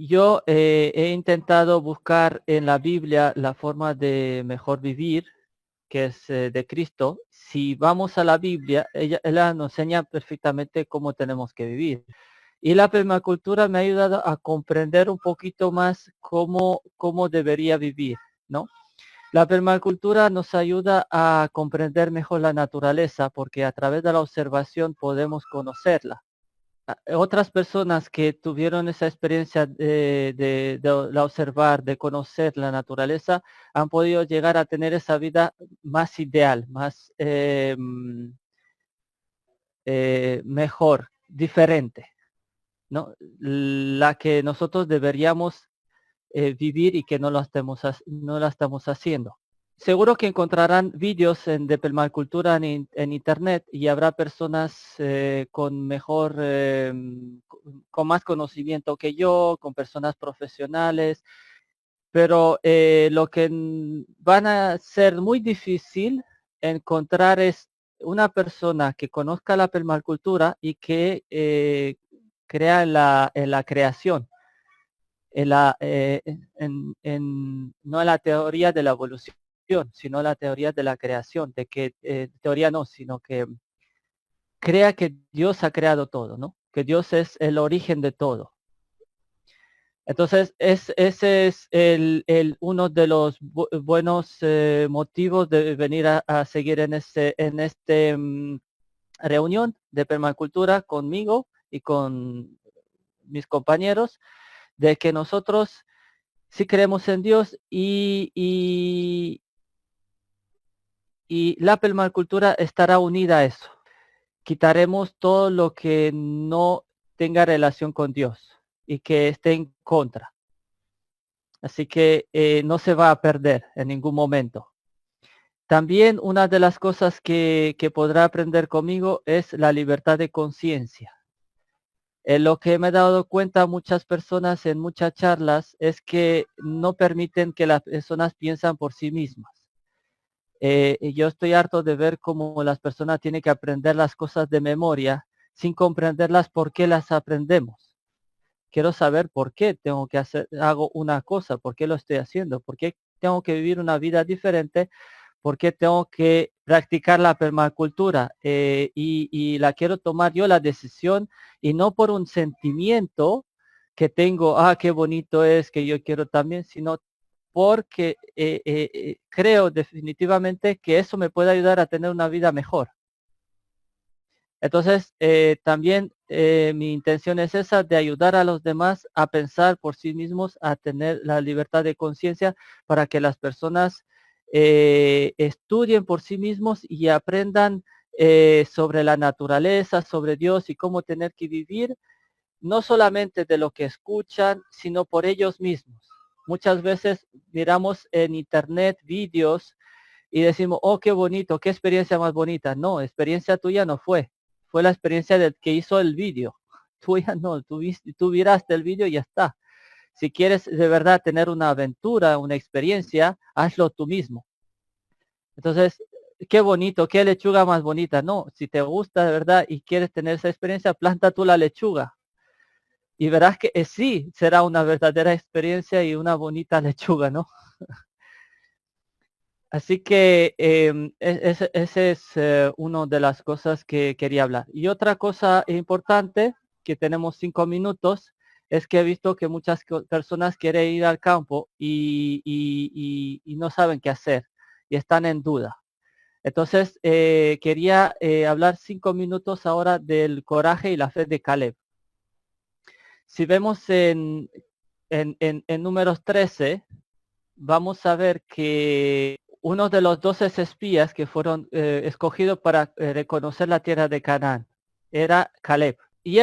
Yo he intentado buscar en la Biblia la forma de mejor vivir, que es de Cristo. Si vamos a la Biblia, ella nos enseña perfectamente cómo tenemos que vivir. Y la permacultura me ha ayudado a comprender un poquito más cómo debería vivir, ¿no? La permacultura nos ayuda a comprender mejor la naturaleza porque a través de la observación podemos conocerla. Otras personas que tuvieron esa experiencia de la observar, de conocer la naturaleza, han podido llegar a tener esa vida más ideal, más mejor, diferente, ¿no? La que nosotros deberíamos vivir y que no la estamos haciendo. Seguro que encontrarán vídeos de permacultura en internet y habrá personas con mejor, con más conocimiento que yo, con personas profesionales, pero lo que van a ser muy difícil encontrar es una persona que conozca la permacultura y que crea en la creación, no en la teoría de la evolución, sino la teoría de la creación, de que teoría no, sino que crea que Dios ha creado todo, ¿no? Que Dios es el origen de todo. Entonces, ese es uno de los buenos motivos de venir a seguir en este reunión de permacultura conmigo y con mis compañeros, de que nosotros sí creemos en Dios y la permacultura estará unida a eso. Quitaremos todo lo que no tenga relación con Dios y que esté en contra. Así que no se va a perder en ningún momento. También una de las cosas que podrá aprender conmigo es la libertad de conciencia. Lo que me he dado cuenta muchas personas en muchas charlas es que no permiten que las personas piensen por sí mismas. Yo estoy harto de ver cómo las personas tienen que aprender las cosas de memoria sin comprenderlas por qué las aprendemos. Quiero saber por qué hago una cosa, por qué lo estoy haciendo, por qué tengo que vivir una vida diferente, por qué tengo que practicar la permacultura y la quiero tomar yo la decisión y no por un sentimiento que tengo, qué bonito es, que yo quiero también, sino porque creo definitivamente que eso me puede ayudar a tener una vida mejor. Entonces, también mi intención es esa, de ayudar a los demás a pensar por sí mismos, a tener la libertad de conciencia para que las personas estudien por sí mismos y aprendan sobre la naturaleza, sobre Dios y cómo tener que vivir, no solamente de lo que escuchan, sino por ellos mismos. Muchas veces miramos en internet vídeos y decimos, oh, qué bonito, qué experiencia más bonita. No, experiencia tuya no fue la experiencia del que hizo el vídeo. Tuya no, tú miraste el vídeo y ya está. Si quieres de verdad tener una aventura, una experiencia, hazlo tú mismo. Entonces, qué bonito, qué lechuga más bonita. No, si te gusta de verdad y quieres tener esa experiencia, planta tú la lechuga. Y verás que sí, será una verdadera experiencia y una bonita lechuga, ¿no? Así que ese es una de las cosas que quería hablar. Y otra cosa importante, que tenemos 5 minutos, es que he visto que muchas personas quieren ir al campo y no saben qué hacer y están en duda. Entonces, quería hablar 5 minutos ahora del coraje y la fe de Caleb. Si vemos en números 13, vamos a ver que uno de los 12 espías que fueron escogidos para reconocer la tierra de Canaán era Caleb. Y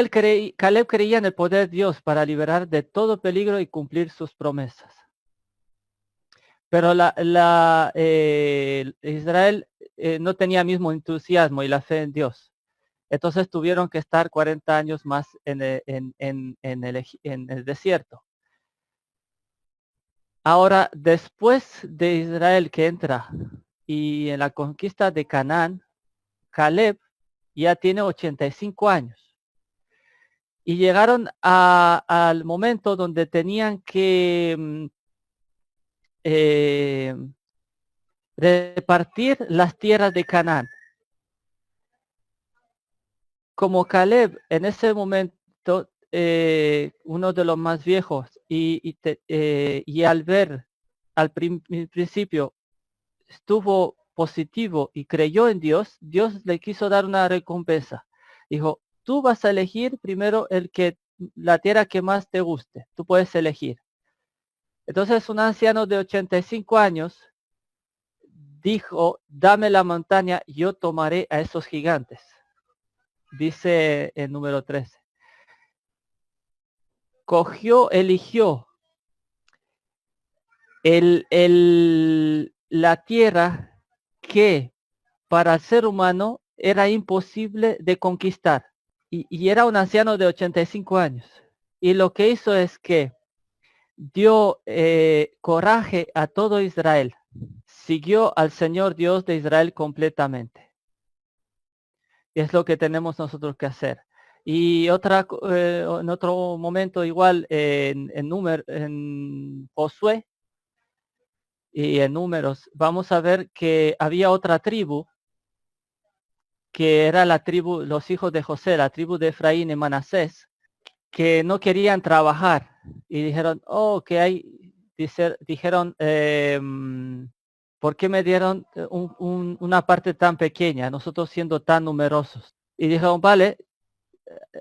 Caleb creía en el poder de Dios para liberar de todo peligro y cumplir sus promesas. Pero Israel no tenía mismo entusiasmo y la fe en Dios. Entonces tuvieron que estar 40 años más en el desierto. Ahora, después de Israel que entra y en la conquista de Canaán, Caleb ya tiene 85 años. Y llegaron al momento donde tenían que repartir las tierras de Canaán. Como Caleb en ese momento, uno de los más viejos, y al ver al principio estuvo positivo y creyó en Dios, Dios le quiso dar una recompensa. Dijo, tú vas a elegir primero la tierra que más te guste, tú puedes elegir. Entonces un anciano de 85 años dijo, dame la montaña, yo tomaré a esos gigantes. Dice el número 13. Eligió la tierra que para el ser humano era imposible de conquistar. Y era un anciano de 85 años. Y lo que hizo es que dio coraje a todo Israel. Siguió al Señor Dios de Israel completamente. Y es lo que tenemos nosotros que hacer. Y en otro momento igual en Josué y en Números, vamos a ver que había otra tribu, que era la tribu, los hijos de José, la tribu de Efraín y Manasés, que no querían trabajar y dijeron, dijeron, ¿por qué me dieron una parte tan pequeña, nosotros siendo tan numerosos? Y dijeron, vale,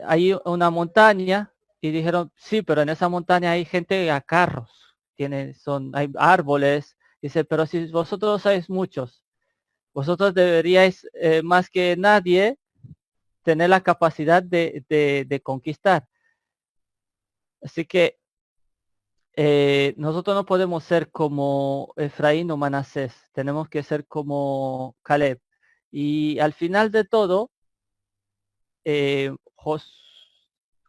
hay una montaña, y dijeron, sí, pero en esa montaña hay gente a carros, hay árboles. Dice, pero si vosotros sois muchos, vosotros deberíais más que nadie tener la capacidad de conquistar. Así que nosotros no podemos ser como Efraín o Manasés, tenemos que ser como Caleb. Y al final de todo,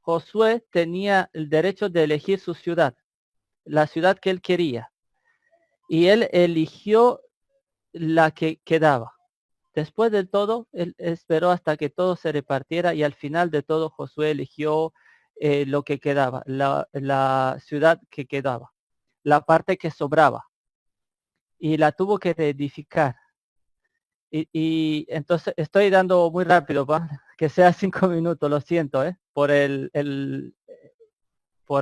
Josué tenía el derecho de elegir su ciudad, la ciudad que él quería. Y él eligió la que quedaba. Después de todo, él esperó hasta que todo se repartiera, y al final de todo Josué eligió lo que quedaba, la ciudad que quedaba, la parte que sobraba, y la tuvo que reedificar. Y entonces estoy dando muy rápido, ¿va? Que sea 5 minutos, lo siento, por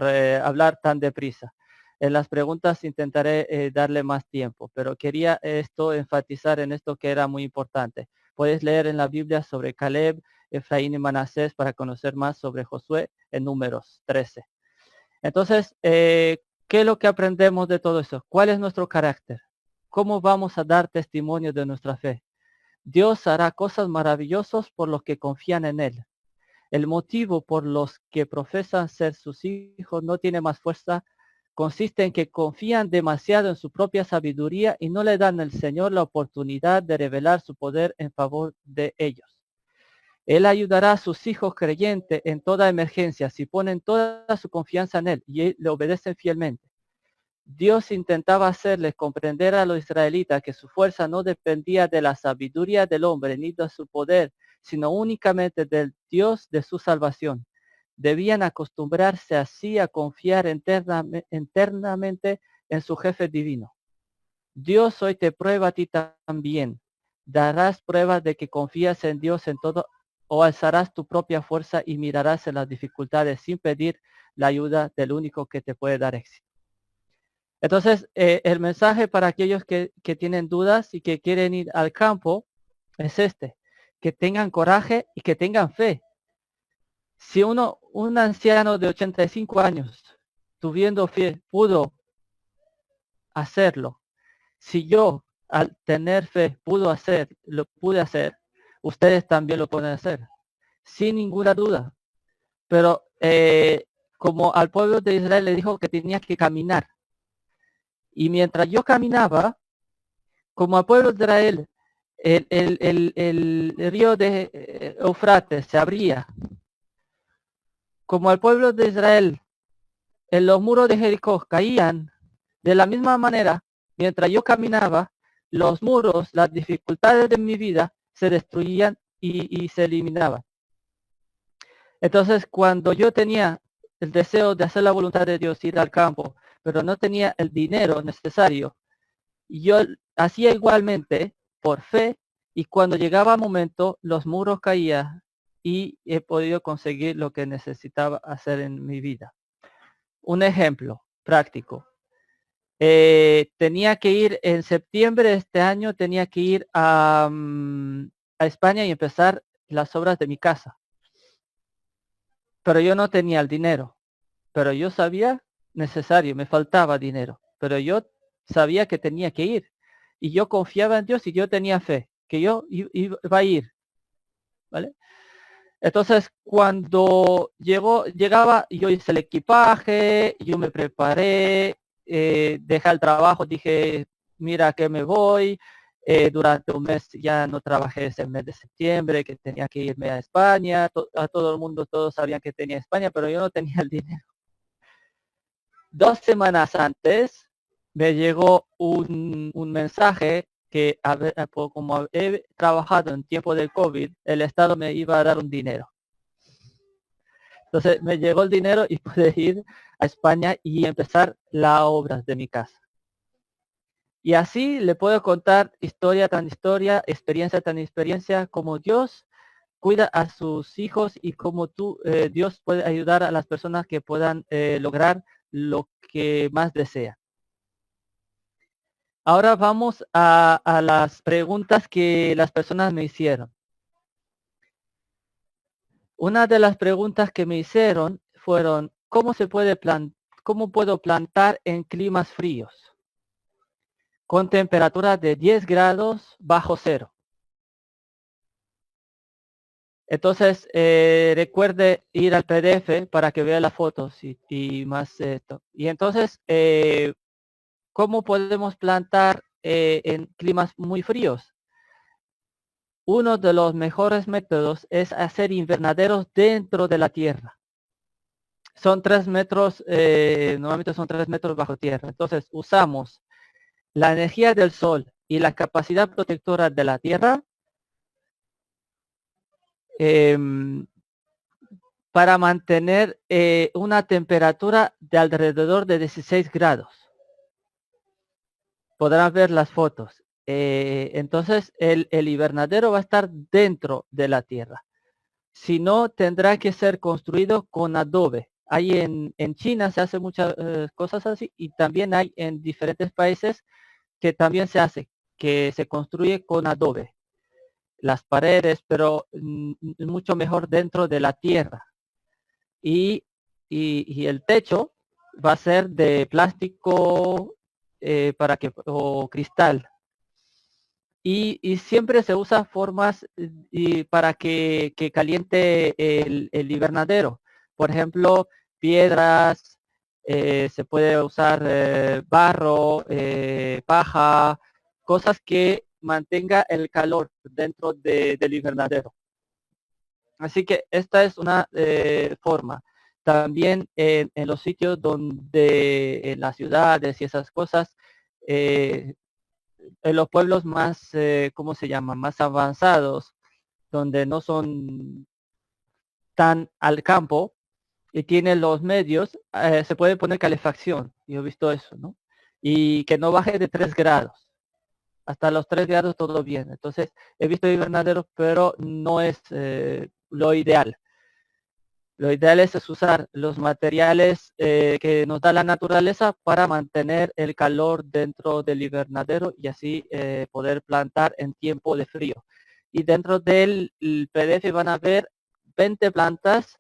hablar tan deprisa. En las preguntas intentaré darle más tiempo, pero quería enfatizar en esto que era muy importante. Puedes leer en la Biblia sobre Caleb, Efraín y Manasés para conocer más sobre Josué en Números 13. Entonces, ¿qué es lo que aprendemos de todo eso? ¿Cuál es nuestro carácter? ¿Cómo vamos a dar testimonio de nuestra fe? Dios hará cosas maravillosas por los que confían en Él. El motivo por los que profesan ser sus hijos no tiene más fuerza, consiste en que confían demasiado en su propia sabiduría y no le dan al Señor la oportunidad de revelar su poder en favor de ellos. Él ayudará a sus hijos creyentes en toda emergencia si ponen toda su confianza en Él y le obedecen fielmente. Dios intentaba hacerles comprender a los israelitas que su fuerza no dependía de la sabiduría del hombre ni de su poder, sino únicamente del Dios de su salvación. Debían acostumbrarse así a confiar internamente en su jefe divino. Dios hoy te prueba a ti también. Darás pruebas de que confías en Dios en todo, o alzarás tu propia fuerza y mirarás en las dificultades sin pedir la ayuda del único que te puede dar éxito. Entonces, el mensaje para aquellos que tienen dudas y que quieren ir al campo es que tengan coraje y que tengan fe. Si un anciano de 85 años, tuviendo fe, pudo hacerlo, si yo al tener fe lo pude hacer, ustedes también lo pueden hacer, sin ninguna duda. Pero como al pueblo de Israel le dijo que tenía que caminar, y mientras yo caminaba, como al pueblo de Israel, el río de Eufrates se abría. Como al pueblo de Israel, en los muros de Jericó caían. De la misma manera, mientras yo caminaba, los muros, las dificultades de mi vida se destruían y se eliminaban. Entonces, cuando yo tenía el deseo de hacer la voluntad de Dios, ir al campo, pero no tenía el dinero necesario, yo hacía igualmente por fe, y cuando llegaba el momento, los muros caían y he podido conseguir lo que necesitaba hacer en mi vida. Un ejemplo práctico. Tenía que ir en septiembre de este año, tenía que ir a España y empezar las obras de mi casa. Pero yo no tenía el dinero. Pero yo sabía necesario, me faltaba dinero. Pero yo sabía que tenía que ir. Y yo confiaba en Dios y yo tenía fe, que yo iba a ir. ¿Vale? Entonces, cuando llegaba, yo hice el equipaje, yo me preparé, dejé el trabajo, dije, mira que me voy. Durante un mes ya no trabajé ese mes de septiembre, que tenía que irme a España. A todo el mundo, todos sabían que tenía España, pero yo no tenía el dinero. 2 semanas antes me llegó un mensaje que como he trabajado en tiempo del COVID, el Estado me iba a dar un dinero. Entonces me llegó el dinero y pude ir a España y empezar las obras de mi casa. Y así le puedo contar historia tras historia, experiencia tras experiencia, como Dios cuida a sus hijos y como Dios puede ayudar a las personas que puedan lograr lo que más desean. Ahora vamos a las preguntas que las personas me hicieron. Una de las preguntas que me hicieron fueron, ¿cómo puedo plantar en climas fríos? Con temperatura de 10 grados bajo cero. Entonces, recuerde ir al PDF para que vea las fotos y más esto. Y entonces, ¿cómo podemos plantar en climas muy fríos? Uno de los mejores métodos es hacer invernaderos dentro de la tierra. Son 3 metros, normalmente son 3 metros bajo tierra. Entonces usamos la energía del sol y la capacidad protectora de la tierra para mantener una temperatura de alrededor de 16 grados. Podrán ver las fotos. Entonces el invernadero va a estar dentro de la tierra. Si no, tendrá que ser construido con adobe. Hay en China se hace muchas cosas así, y también hay en diferentes países que también se hace, que se construye con adobe. Las paredes, pero mucho mejor dentro de la tierra. Y el techo va a ser de plástico o cristal. Y siempre se usa formas para que caliente el invernadero. Por ejemplo, piedras, se puede usar barro, paja, cosas que mantenga el calor dentro del invernadero. Así que esta es una forma. También en los sitios donde en las ciudades y esas cosas, en los pueblos más, ¿cómo se llama? Más avanzados, donde no son tan al campo y tienen los medios, se puede poner calefacción. Yo he visto eso, ¿no? Y que no baje de 3 grados. Hasta los 3 grados todo bien. Entonces, he visto invernaderos, pero no es lo ideal. Lo ideal es usar los materiales que nos da la naturaleza para mantener el calor dentro del invernadero y así poder plantar en tiempo de frío. Y dentro del PDF van a ver 20 plantas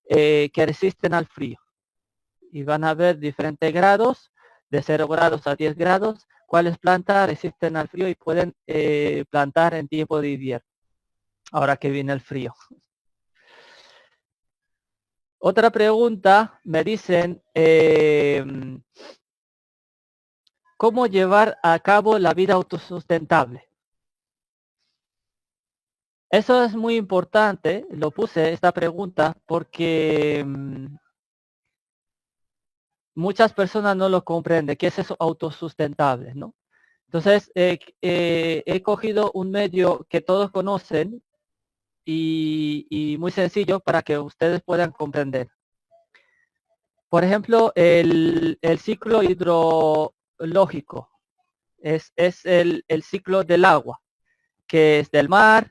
que resisten al frío. Y van a ver diferentes grados, de 0 grados a 10 grados, cuáles plantas resisten al frío y pueden plantar en tiempo de invierno, ahora que viene el frío. Otra pregunta, me dicen, ¿cómo llevar a cabo la vida autosustentable? Eso es muy importante, lo puse esta pregunta porque muchas personas no lo comprenden, ¿qué es eso autosustentable, no? Entonces, he cogido un medio que todos conocen, y muy sencillo para que ustedes puedan comprender. Por ejemplo, el ciclo hidrológico es el ciclo del agua, que es del mar,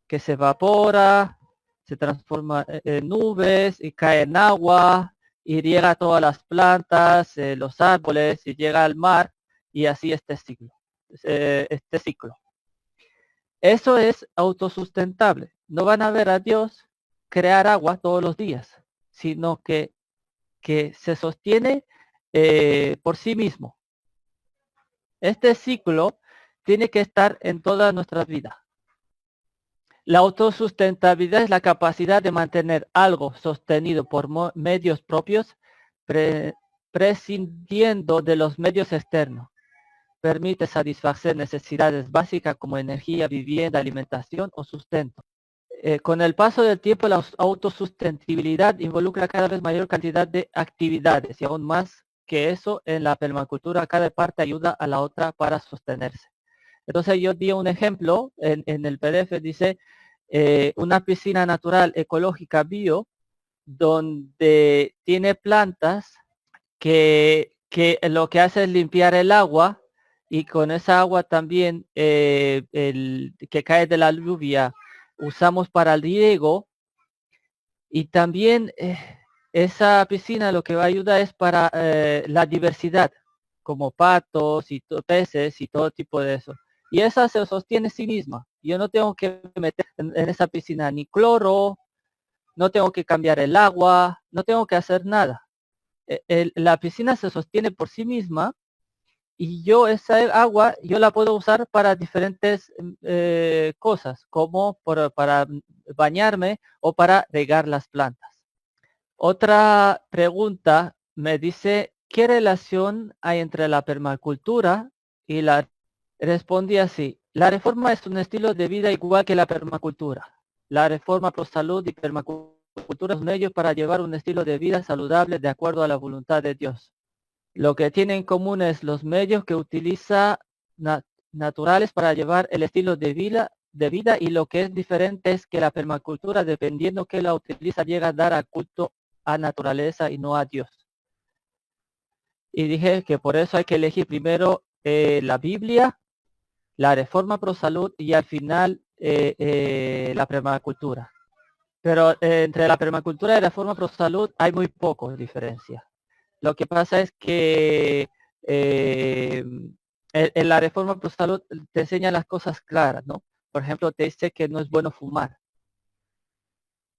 que se evapora, se transforma en nubes y cae en agua y llega a todas las plantas, los árboles y llega al mar y así este ciclo. Eso es autosustentable. No van a ver a Dios crear agua todos los días, sino que se sostiene por sí mismo. Este ciclo tiene que estar en toda nuestra vida. La autosustentabilidad es la capacidad de mantener algo sostenido por medios propios, prescindiendo de los medios externos. Permite satisfacer necesidades básicas como energía, vivienda, alimentación o sustento. Con el paso del tiempo, la autosustentabilidad involucra cada vez mayor cantidad de actividades y aún más que eso en la permacultura, cada parte ayuda a la otra para sostenerse. Entonces yo di un ejemplo en el PDF, dice una piscina natural ecológica bio donde tiene plantas que lo que hace es limpiar el agua y con esa agua también el que cae de la lluvia usamos para el riego y también esa piscina lo que va a ayudar es para la diversidad, como patos y peces y todo tipo de eso. Y esa se sostiene sí misma. Yo no tengo que meter en esa piscina ni cloro, no tengo que cambiar el agua, no tengo que hacer nada. La piscina se sostiene por sí misma y yo esa agua yo la puedo usar para diferentes cosas, como para bañarme o para regar las plantas. Otra pregunta me dice, ¿qué relación hay entre la permacultura y la... Respondí así, la reforma es un estilo de vida igual que la permacultura. La reforma pro salud y permacultura son medios para llevar un estilo de vida saludable de acuerdo a la voluntad de Dios. Lo que tiene en común es los medios que utiliza naturales para llevar el estilo de vida y lo que es diferente es que la permacultura, dependiendo que la utiliza, llega a dar a culto a naturaleza y no a Dios. Y dije que por eso hay que elegir primero la Biblia, la reforma pro salud y al final la permacultura. Pero entre la permacultura y la reforma pro salud hay muy poco de diferencia. Lo que pasa es que en la reforma pro salud te enseña las cosas claras, ¿no? Por ejemplo, te dice que no es bueno fumar.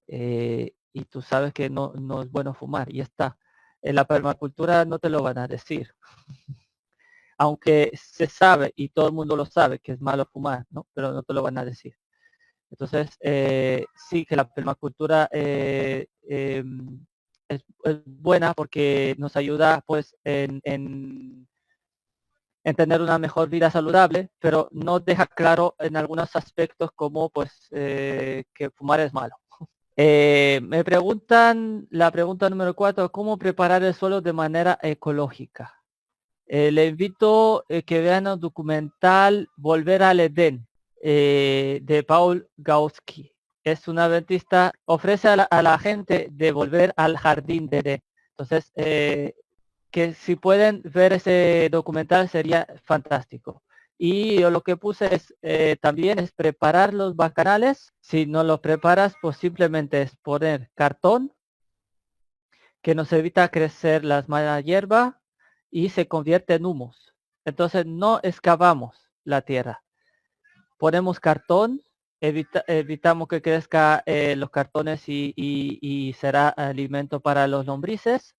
Y tú sabes que no es bueno fumar y está. En la permacultura no te lo van a decir. Aunque se sabe y todo el mundo lo sabe que es malo fumar, ¿no? Pero no te lo van a decir. Entonces, sí que la permacultura es buena porque nos ayuda pues en tener una mejor vida saludable, pero no deja claro en algunos aspectos como pues que fumar es malo. Me preguntan la pregunta número 4, ¿cómo preparar el suelo de manera ecológica? Le invito que vean el documental Volver al Edén de Paul Gautsky. Es un adventista, ofrece a la gente de volver al jardín de Edén. Entonces, que si pueden ver ese documental sería fantástico. Y yo lo que puse es también es preparar los bacanales. Si no los preparas, pues simplemente es poner cartón que nos evita crecer las malas hierba y se convierte en humus. Entonces no excavamos la tierra. Ponemos cartón, evitamos que crezca los cartones y será alimento para los lombrices.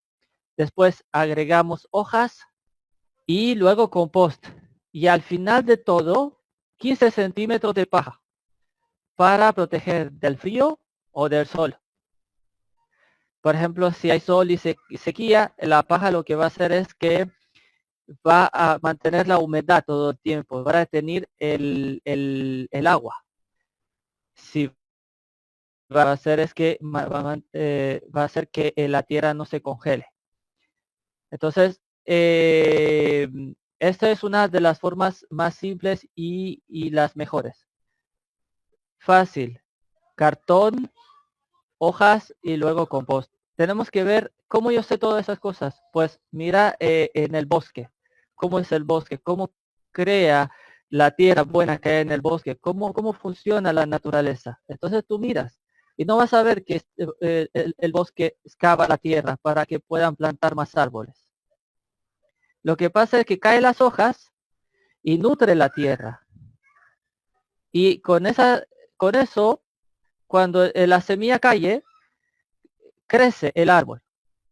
Después agregamos hojas y luego compost. Y al final de todo, 15 centímetros de paja para proteger del frío o del sol. Por ejemplo, si hay sol y sequía, la paja lo que va a hacer es que va a mantener la humedad todo el tiempo, va a retener el agua. Si va a hacer es que va a hacer que la tierra no se congele. Entonces, esta es una de las formas más simples y las mejores. Fácil. cartón, hojas y luego compost. Tenemos que ver cómo yo sé todas esas cosas. Pues mira en el bosque, cómo es el bosque, cómo crea la tierra buena que hay en el bosque, cómo funciona la naturaleza. Entonces tú miras y no vas a ver que el bosque excava la tierra para que puedan plantar más árboles. Lo que pasa es que caen las hojas y nutre la tierra. Y con eso, cuando la semilla cae, crece el árbol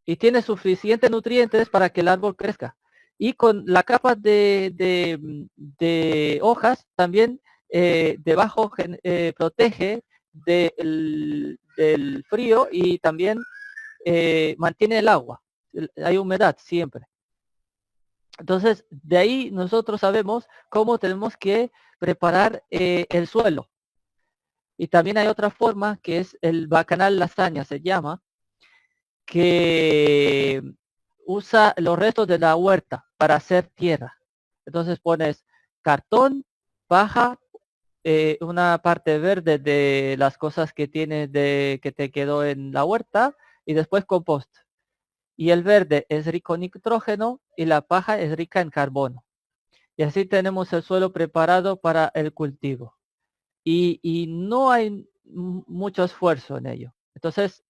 y tiene suficientes nutrientes para que el árbol crezca. Y con la capa de hojas también debajo protege del frío y también mantiene el agua. Hay humedad siempre. Entonces, de ahí nosotros sabemos cómo tenemos que preparar el suelo. Y también hay otra forma que es el bacanal lasaña, se llama, que usa los restos de la huerta para hacer tierra. Entonces pones cartón, paja, una parte verde de las cosas que tienes que te quedó en la huerta y después compost. Y el verde es rico en nitrógeno y la paja es rica en carbono. Y así tenemos el suelo preparado para el cultivo. Y no hay mucho esfuerzo en ello. Entonces,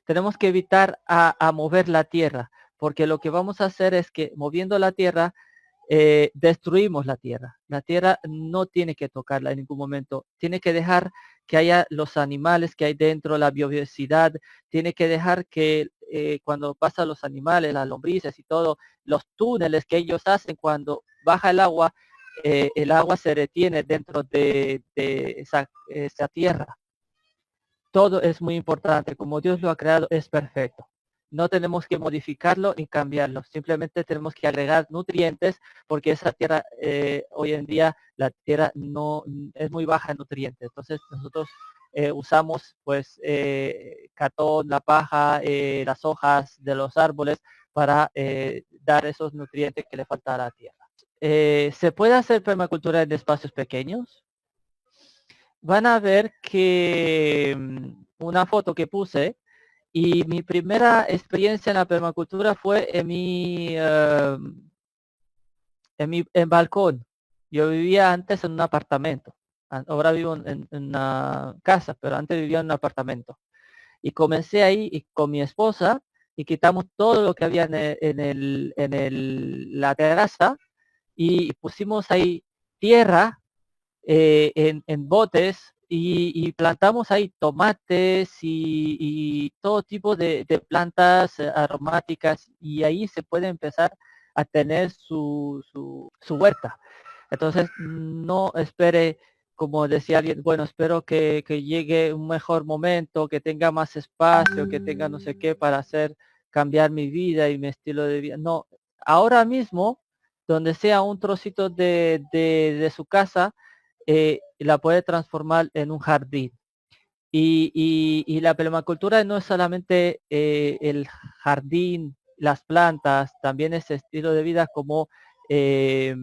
tenemos que evitar a mover la tierra, porque lo que vamos a hacer es que moviendo la tierra, destruimos la tierra. La tierra no tiene que tocarla en ningún momento. Tiene que dejar que haya los animales que hay dentro, la biodiversidad. Tiene que dejar que cuando pasan los animales, las lombrices y todo, los túneles que ellos hacen cuando baja el agua se retiene dentro de esa tierra. Todo es muy importante. Como Dios lo ha creado, es perfecto. No tenemos que modificarlo ni cambiarlo. Simplemente tenemos que agregar nutrientes porque esa tierra, hoy en día, la tierra no es muy baja en nutrientes. Entonces nosotros usamos pues cartón, la paja, las hojas de los árboles para dar esos nutrientes que le falta a la tierra. ¿Se puede hacer permacultura en espacios pequeños? Van a ver que una foto que puse y mi primera experiencia en la permacultura fue en balcón. Yo vivía antes en un apartamento. Ahora vivo en una casa, pero antes vivía en un apartamento. Y comencé ahí y con mi esposa y quitamos todo lo que había la terraza y pusimos ahí tierra en botes y plantamos ahí tomates y todo tipo de plantas aromáticas y ahí se puede empezar a tener su huerta. Entonces no espere, como decía alguien, bueno, espero que llegue un mejor momento, que tenga más espacio, que tenga no sé qué para hacer cambiar mi vida y mi estilo de vida. No, ahora mismo, donde sea un trocito de su casa, la puede transformar en un jardín. Y la permacultura no es solamente el jardín, las plantas, también ese estilo de vida como eh,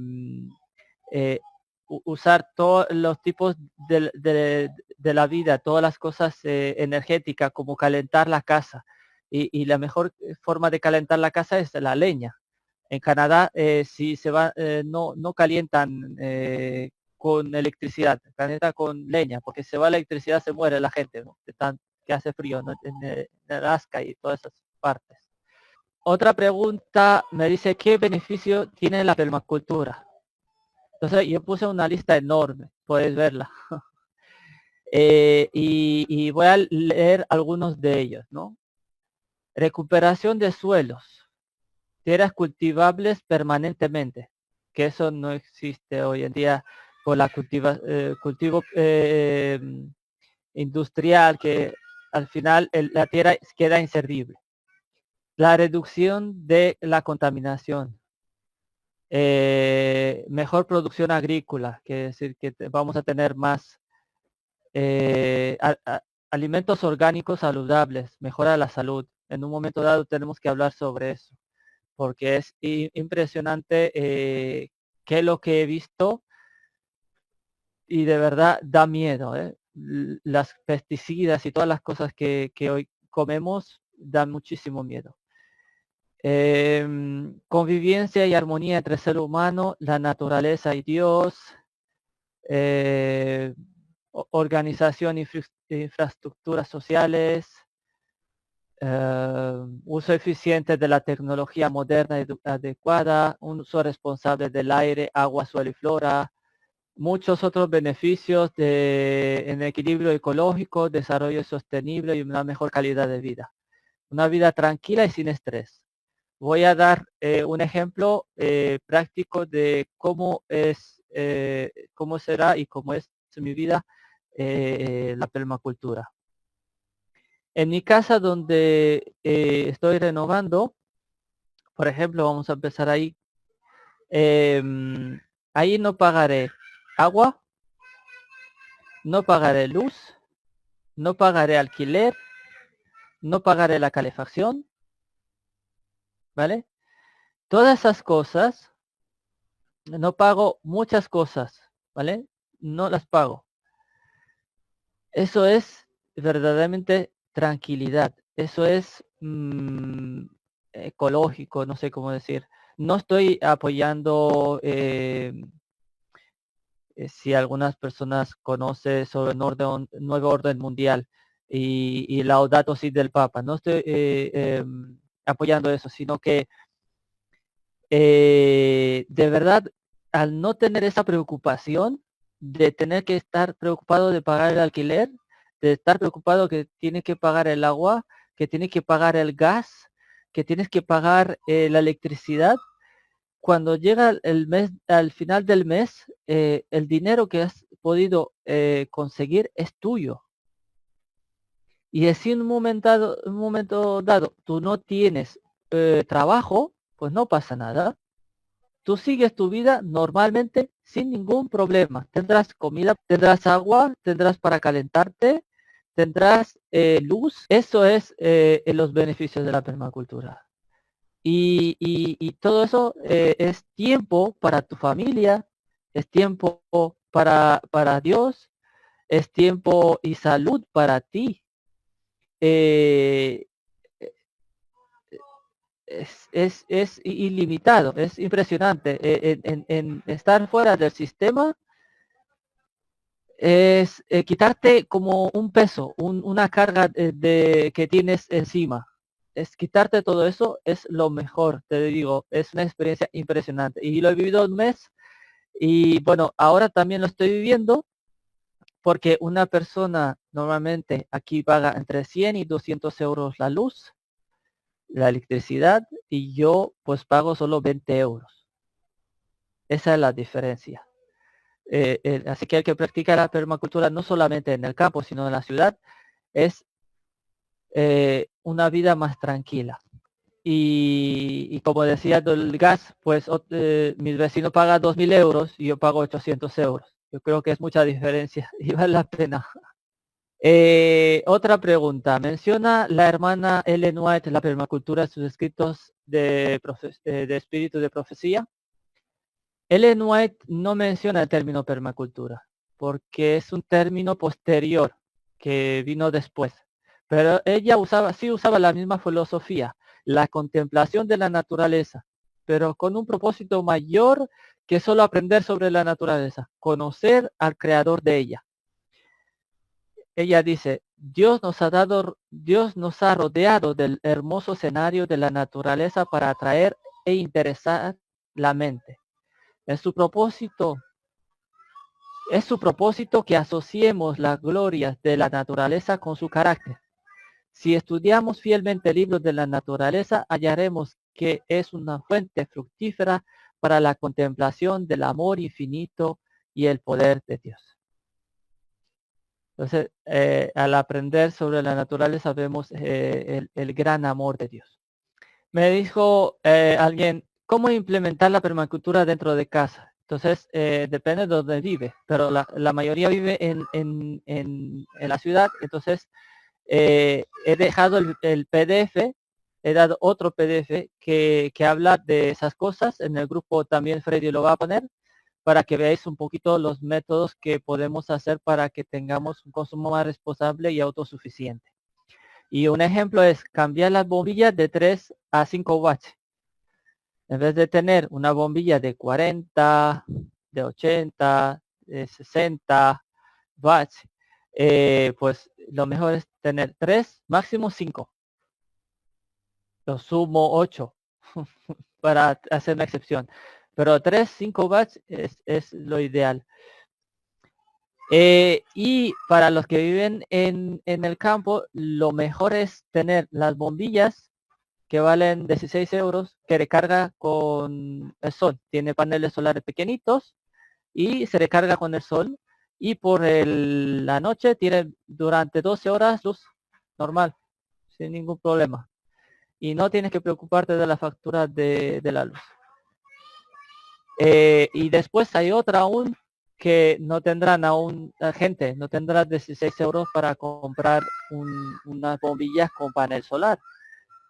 eh, usar todos los tipos de la vida, todas las cosas energéticas, como calentar la casa. Y la mejor forma de calentar la casa es la leña. En Canadá, si se va, no calientan con electricidad, calienta con leña, porque se va la electricidad se muere la gente, ¿no? Que hace frío, ¿no? En Alaska y todas esas partes. Otra pregunta me dice, ¿qué beneficio tiene la permacultura? Entonces yo puse una lista enorme, puedes verla. Y voy a leer algunos de ellos, ¿no? Recuperación de suelos, tierras cultivables permanentemente, que eso no existe hoy en día por la cultivo industrial, que al final la tierra queda inservible. La reducción de la contaminación, mejor producción agrícola, que es decir que vamos a tener más eh, a- a- alimentos orgánicos saludables, mejora la salud. En un momento dado tenemos que hablar sobre eso, porque es impresionante que lo que he visto y de verdad da miedo. las pesticidas y todas las cosas que hoy comemos dan muchísimo miedo. Convivencia y armonía entre el ser humano, la naturaleza y Dios, organización y infraestructuras sociales, uso eficiente de la tecnología moderna y adecuada, un uso responsable del aire, agua, suelo y flora, muchos otros beneficios en equilibrio ecológico, desarrollo sostenible y una mejor calidad de vida. Una vida tranquila y sin estrés. Voy a dar un ejemplo práctico de cómo será y cómo es mi vida la permacultura. En mi casa donde estoy renovando, por ejemplo, vamos a empezar ahí. Ahí no pagaré agua, no pagaré luz, no pagaré alquiler, no pagaré la calefacción, ¿vale? Todas esas cosas, no pago muchas cosas, ¿vale? No las pago. Eso es verdaderamente tranquilidad. Eso es ecológico, no sé cómo decir. No estoy apoyando, si algunas personas conocen sobre el nuevo orden mundial y Laudato Si del Papa. No estoy apoyando eso, sino que de verdad, al no tener esa preocupación de tener que estar preocupado de pagar el alquiler, de estar preocupado que tiene que pagar el agua, que tiene que pagar el gas, que tienes que pagar la electricidad, cuando llega el mes, al final del mes, el dinero que has podido conseguir es tuyo. Y si en un momento dado tú no tienes trabajo, pues no pasa nada. Tú sigues tu vida normalmente sin ningún problema. Tendrás comida, tendrás agua, tendrás para calentarte, tendrás luz. Eso es los beneficios de la permacultura. Y todo eso es tiempo para tu familia, es tiempo para Dios, es tiempo y salud para ti. Eh, es ilimitado, es impresionante. En estar fuera del sistema es quitarte como un peso, una carga que tienes encima. Es quitarte todo eso, es lo mejor, te digo, es una experiencia impresionante. Y lo he vivido un mes y bueno, ahora también lo estoy viviendo porque una persona normalmente aquí paga entre 100 y 200 euros la luz, la electricidad, y yo pues pago solo 20 euros. Esa es la diferencia. Así que el que practica la permacultura no solamente en el campo, sino en la ciudad, es una vida más tranquila. Y como decía del gas, pues mi vecino paga 2.000 euros y yo pago 800 euros. Yo creo que es mucha diferencia y vale la pena. Otra pregunta. Menciona la hermana Ellen White la permacultura en sus escritos de espíritu de profecía. Ellen White no menciona el término permacultura porque es un término posterior que vino después. Pero ella sí usaba la misma filosofía, la contemplación de la naturaleza, pero con un propósito mayor que solo aprender sobre la naturaleza, conocer al creador de ella. Ella dice, Dios nos ha rodeado del hermoso escenario de la naturaleza para atraer e interesar la mente. Es su propósito que asociemos las glorias de la naturaleza con su carácter. Si estudiamos fielmente libros de la naturaleza, hallaremos que es una fuente fructífera para la contemplación del amor infinito y el poder de Dios. Entonces, al aprender sobre la naturaleza vemos el gran amor de Dios. Me dijo alguien, ¿cómo implementar la permacultura dentro de casa? Entonces, depende de donde vive, pero la mayoría vive en la ciudad. Entonces, he dejado el PDF, he dado otro PDF que habla de esas cosas. En el grupo también Freddy lo va a poner para que veáis un poquito los métodos que podemos hacer para que tengamos un consumo más responsable y autosuficiente. Y un ejemplo es cambiar las bombillas de 3 a 5 watts. En vez de tener una bombilla de 40, de 80, de 60 watts, pues lo mejor es tener 3, máximo 5. Lo sumo 8 para hacer una excepción. Pero 3, 5 watts es lo ideal. Y para los que viven en el campo, lo mejor es tener las bombillas que valen 16 euros, que recarga con el sol. Tiene paneles solares pequeñitos y se recarga con el sol. Y por la noche tiene durante 12 horas luz normal, sin ningún problema. Y no tienes que preocuparte de la factura de la luz. Y después hay otra aún que no tendrán aún la gente, no tendrá 16 euros para comprar unas bombillas con panel solar.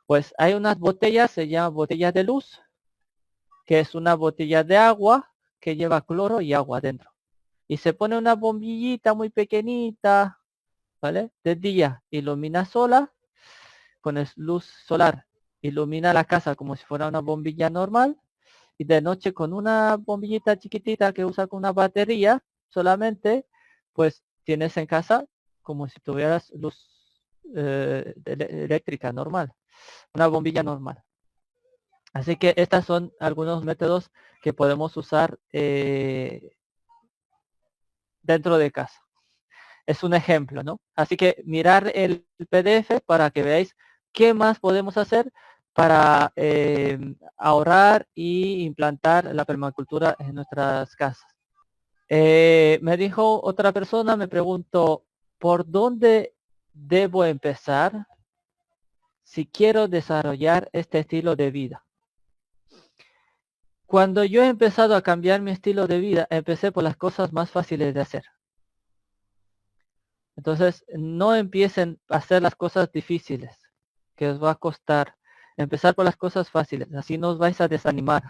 Pues hay unas botellas, se llaman botellas de luz, que es una botella de agua que lleva cloro y agua dentro. Y se pone una bombillita muy pequeñita, ¿vale? De día ilumina sola, con luz solar, ilumina la casa como si fuera una bombilla normal. Y de noche con una bombillita chiquitita que usa con una batería solamente, pues tienes en casa como si tuvieras luz eléctrica normal, una bombilla normal. Así que estos son algunos métodos que podemos usar dentro de casa. Es un ejemplo, ¿no? Así que mirar el PDF para que veáis qué más podemos hacer para ahorrar y implantar la permacultura en nuestras casas. Me dijo otra persona, me preguntó, ¿por dónde debo empezar si quiero desarrollar este estilo de vida? Cuando yo he empezado a cambiar mi estilo de vida, empecé por las cosas más fáciles de hacer. Entonces, no empiecen a hacer las cosas difíciles, que os va a costar. Empezar por las cosas fáciles, así no os vais a desanimar.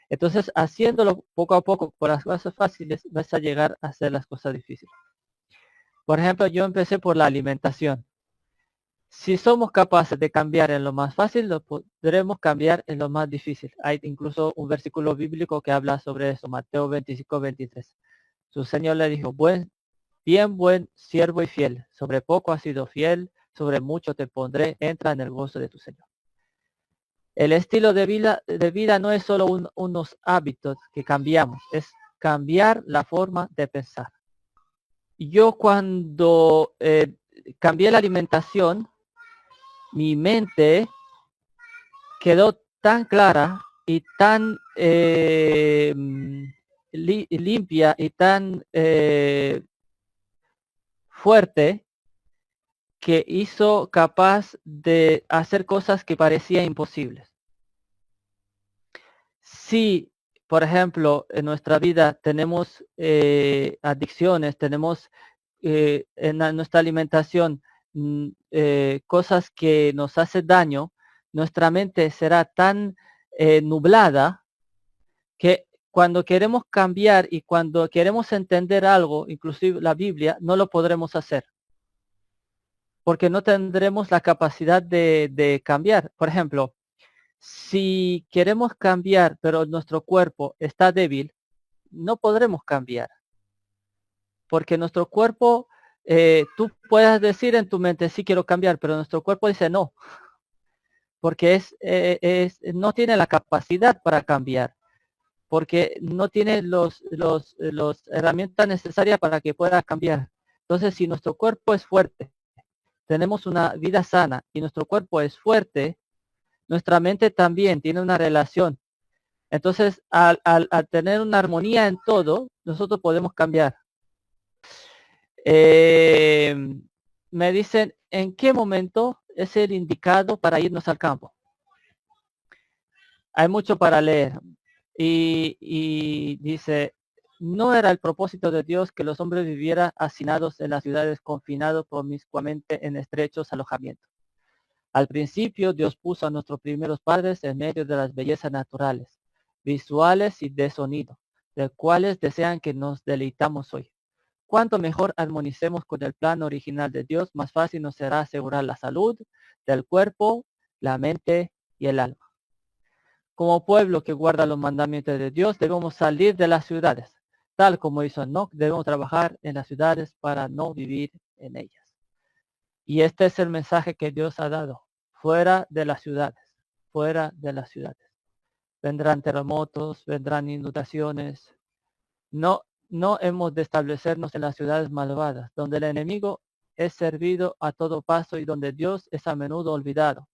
Entonces, haciéndolo poco a poco por las cosas fáciles, vais a llegar a hacer las cosas difíciles. Por ejemplo, yo empecé por la alimentación. Si somos capaces de cambiar en lo más fácil, lo podremos cambiar en lo más difícil. Hay incluso un versículo bíblico que habla sobre eso, Mateo 25, 23. Su Señor le dijo, bien buen siervo y fiel, sobre poco has sido fiel, sobre mucho te pondré, entra en el gozo de tu Señor. El estilo de vida no es solo unos hábitos que cambiamos, es cambiar la forma de pensar. Yo cuando cambié la alimentación, mi mente quedó tan clara y tan limpia y tan fuerte que hizo capaz de hacer cosas que parecían imposibles. Si, por ejemplo, en nuestra vida tenemos adicciones, tenemos en nuestra alimentación cosas que nos hacen daño, nuestra mente será tan nublada que cuando queremos cambiar y cuando queremos entender algo, inclusive la Biblia, no lo podremos hacer. Porque no tendremos la capacidad de cambiar. Por ejemplo, si queremos cambiar, pero nuestro cuerpo está débil, no podremos cambiar. Porque nuestro cuerpo, tú puedes decir en tu mente, sí quiero cambiar, pero nuestro cuerpo dice no. Porque no tiene la capacidad para cambiar. Porque no tiene los herramientas necesarias para que pueda cambiar. Entonces, si nuestro cuerpo es fuerte, tenemos una vida sana y nuestro cuerpo es fuerte, nuestra mente también tiene una relación. Entonces, al tener una armonía en todo, nosotros podemos cambiar. Me dicen, ¿en qué momento es el indicado para irnos al campo? Hay mucho para leer. Y dice, no era el propósito de Dios que los hombres vivieran hacinados en las ciudades, confinados promiscuamente en estrechos alojamientos. Al principio Dios puso a nuestros primeros padres en medio de las bellezas naturales, visuales y de sonido, de cuales desean que nos deleitamos hoy. Cuanto mejor armonicemos con el plan original de Dios, más fácil nos será asegurar la salud del cuerpo, la mente y el alma. Como pueblo que guarda los mandamientos de Dios, debemos salir de las ciudades. Tal como hizo Enoch, debemos trabajar en las ciudades para no vivir en ellas. Y este es el mensaje que Dios ha dado. Fuera de las ciudades, fuera de las ciudades. Vendrán terremotos, vendrán inundaciones. No hemos de establecernos en las ciudades malvadas, donde el enemigo es servido a todo paso y donde Dios es a menudo olvidado.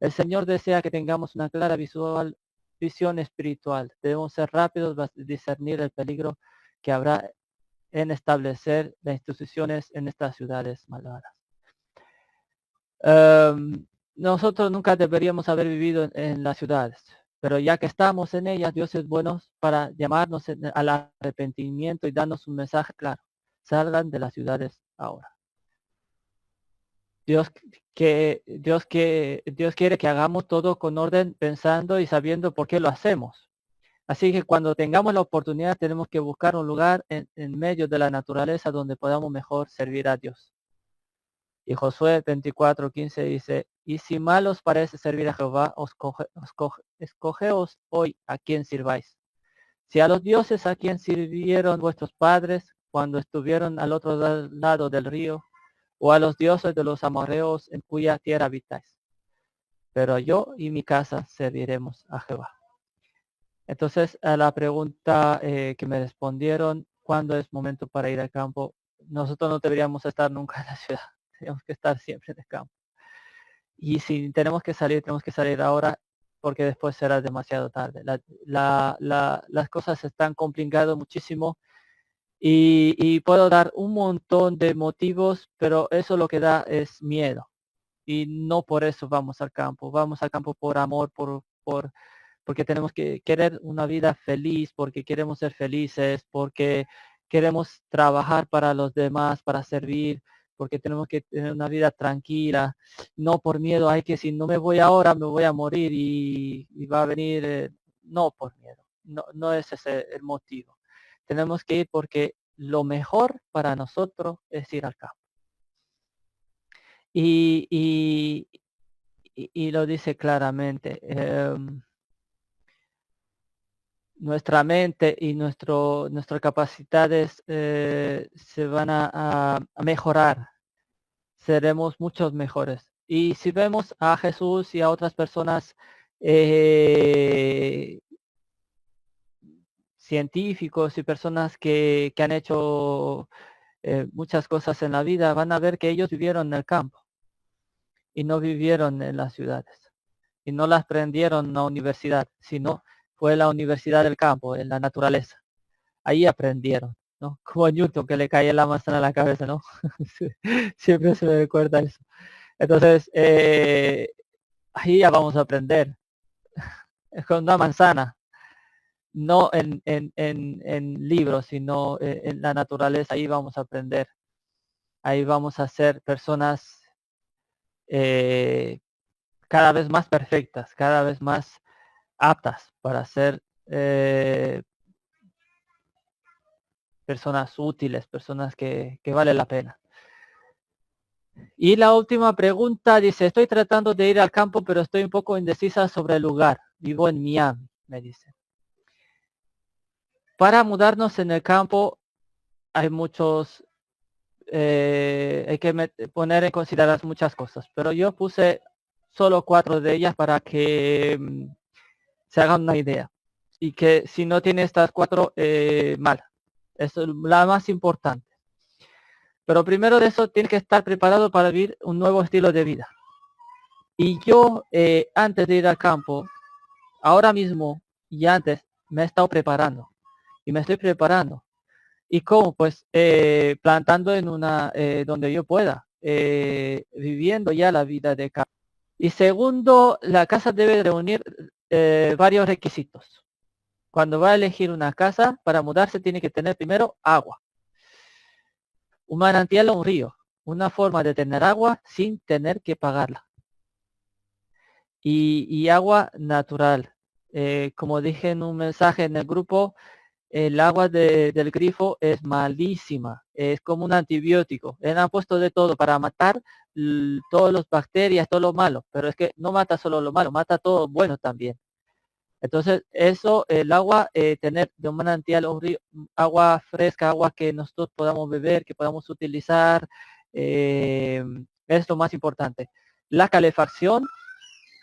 El Señor desea que tengamos una clara visión espiritual. Debemos ser rápidos para discernir el peligro que habrá en establecer las instituciones en estas ciudades malvadas. Nosotros nunca deberíamos haber vivido en las ciudades, pero ya que estamos en ellas, Dios es bueno para llamarnos al arrepentimiento y darnos un mensaje claro. Salgan de las ciudades ahora. Dios quiere que hagamos todo con orden, pensando y sabiendo por qué lo hacemos. Así que cuando tengamos la oportunidad tenemos que buscar un lugar en medio de la naturaleza donde podamos mejor servir a Dios. Y Josué 24:15 dice, y si mal os parece servir a Jehová, escogeos hoy a quien sirváis. Si a los dioses a quien sirvieron vuestros padres cuando estuvieron al otro lado del río, o a los dioses de los amorreos en cuya tierra habitáis. Pero yo y mi casa serviremos a Jehová. Entonces, a la pregunta que me respondieron, ¿cuándo es momento para ir al campo? Nosotros no deberíamos estar nunca en la ciudad. Tenemos que estar siempre en el campo. Y si tenemos que salir ahora, porque después será demasiado tarde. Las cosas se están complicando muchísimo y puedo dar un montón de motivos, pero eso lo que da es miedo. Y no por eso vamos al campo. Vamos al campo por amor, porque tenemos que querer una vida feliz, porque queremos ser felices, porque queremos trabajar para los demás, para servir, porque tenemos que tener una vida tranquila, no por miedo, hay que si no me voy ahora me voy a morir y va a venir, no por miedo, no es ese el motivo. Tenemos que ir porque lo mejor para nosotros es ir al campo. Y lo dice claramente. Nuestra mente y nuestras capacidades se van a mejorar. Seremos muchos mejores. Y si vemos a Jesús y a otras personas científicos y personas que han hecho muchas cosas en la vida, van a ver que ellos vivieron en el campo y no vivieron en las ciudades. Y no las aprendieron en la universidad, sino fue la universidad del campo, en la naturaleza. Ahí aprendieron, ¿no? Como a Newton que le caía la manzana a la cabeza, ¿no? Siempre se me recuerda eso. Entonces, ahí ya vamos a aprender. Es con una manzana, no en libros, sino en la naturaleza. Ahí vamos a aprender. Ahí vamos a ser personas cada vez más perfectas, cada vez más aptas para ser personas útiles, personas que vale la pena. Y la última pregunta dice, estoy tratando de ir al campo, pero estoy un poco indecisa sobre el lugar. Vivo en Miami, me dice. Para mudarnos en el campo hay muchos, hay que poner en consideración muchas cosas, pero yo puse solo 4 de ellas para que se hagan una idea. Y que si no tiene estas 4, mal. Es la más importante. Pero primero de eso, tiene que estar preparado para vivir un nuevo estilo de vida. Y yo, antes de ir al campo, ahora mismo y antes, me he estado preparando. Y me estoy preparando. ¿Y cómo? Pues plantando en una, donde yo pueda. Viviendo ya la vida de campo. Y segundo, la casa debe reunir varios requisitos. Cuando va a elegir una casa, para mudarse tiene que tener primero agua. Un manantial o un río. Una forma de tener agua sin tener que pagarla. Y agua natural. Como dije en un mensaje en el grupo, el agua del grifo es malísima, es como un antibiótico. Le han puesto de todo para matar todas las bacterias, todo lo malo, pero es que no mata solo lo malo, mata todo bueno también. Entonces, eso, el agua, tener de un manantial, agua fresca, agua que nosotros podamos beber, que podamos utilizar, es lo más importante. La calefacción,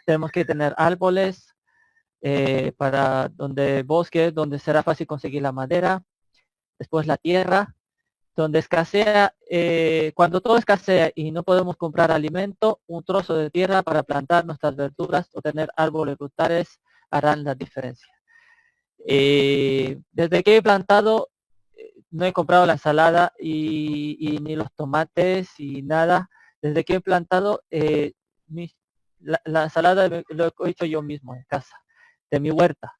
tenemos que tener árboles, para donde bosques, donde será fácil conseguir la madera. Después la tierra, donde escasea, cuando todo escasea y no podemos comprar alimento, un trozo de tierra para plantar nuestras verduras o tener árboles frutales harán la diferencia. Desde que he plantado, no he comprado la ensalada y ni los tomates y nada. Desde que he plantado, la ensalada lo he hecho yo mismo en casa, de mi huerta.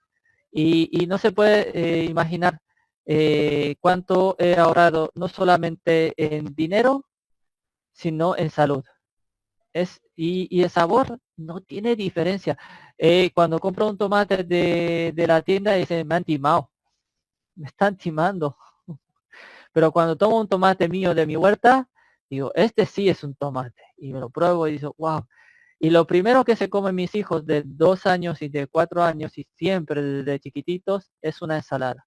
Y no se puede imaginar cuánto he ahorrado, no solamente en dinero, sino en salud. Y el sabor no tiene diferencia. Cuando compro un tomate de la tienda, dice, me han timado, me están timando. Pero cuando tomo un tomate mío de mi huerta, digo, este sí es un tomate. Y me lo pruebo y digo, wow. Y lo primero que se comen mis hijos de 2 años y de 4 años y siempre desde chiquititos es una ensalada.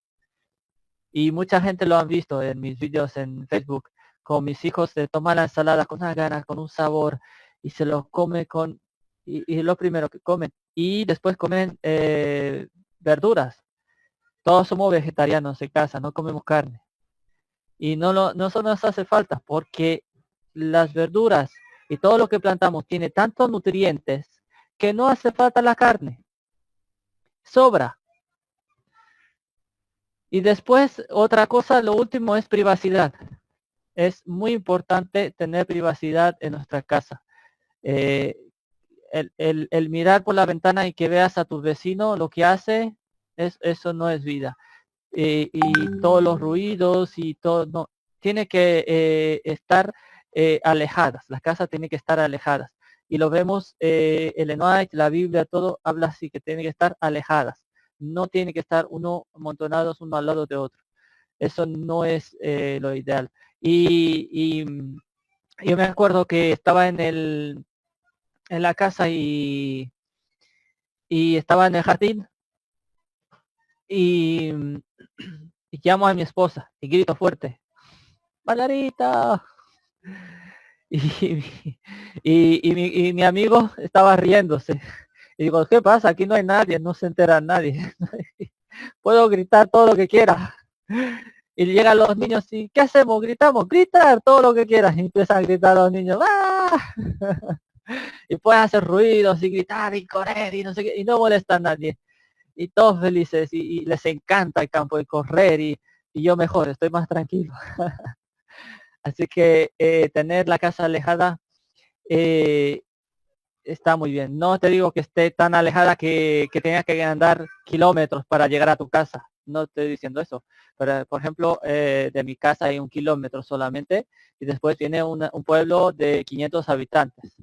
Y mucha gente lo han visto en mis vídeos en Facebook. Con mis hijos se toman la ensalada con una gana, con un sabor y se lo come y es lo primero que comen. Y después comen verduras. Todos somos vegetarianos en casa, no comemos carne. Y no solo nos hace falta porque las verduras y todo lo que plantamos tiene tantos nutrientes que no hace falta la carne. Sobra. Y después otra cosa, lo último es privacidad. Es muy importante tener privacidad en nuestra casa. Eh, el mirar por la ventana y que veas a tu vecino lo que hace, eso no es vida. Y todos los ruidos y todo, no, tiene que estar alejadas, las casas tienen que estar alejadas. Y lo vemos, el White, la Biblia, todo habla así, que tienen que estar alejadas. No tiene que estar uno amontonados uno al lado de otro. Eso no es lo ideal. Y yo me acuerdo que estaba en la casa y estaba en el jardín y, y llamo a mi esposa y grito fuerte, Margarita. Y, y mi amigo estaba riéndose. Y digo, ¿qué pasa? Aquí no hay nadie, no se entera nadie. Puedo gritar todo lo que quiera. Y llegan los niños y ¿qué hacemos? Gritamos, gritar todo lo que quieras. Y empiezan a gritar los niños, ¡ah! Y pueden hacer ruidos y gritar y correr y no sé qué, y no molesta a nadie. Y todos felices y les encanta el campo de correr y yo mejor, estoy más tranquilo. Así que tener la casa alejada eh, está muy bien. No te digo que esté tan alejada que tengas que andar kilómetros para llegar a tu casa. No estoy diciendo eso. Pero, por ejemplo, de mi casa hay 1 kilómetro solamente y después viene un pueblo de 500 habitantes.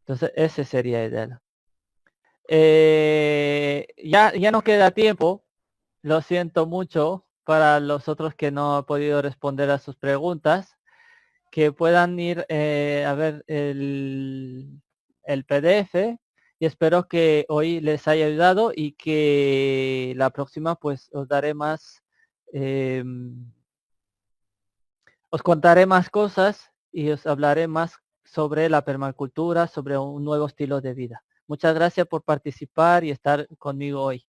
Entonces, ese sería ideal. Ya no queda tiempo. Lo siento mucho para los otros que no he podido responder a sus preguntas. Que puedan ir a ver el PDF y espero que hoy les haya ayudado y que la próxima pues os daré más, os contaré más cosas y os hablaré más sobre la permacultura, sobre un nuevo estilo de vida. Muchas gracias por participar y estar conmigo hoy.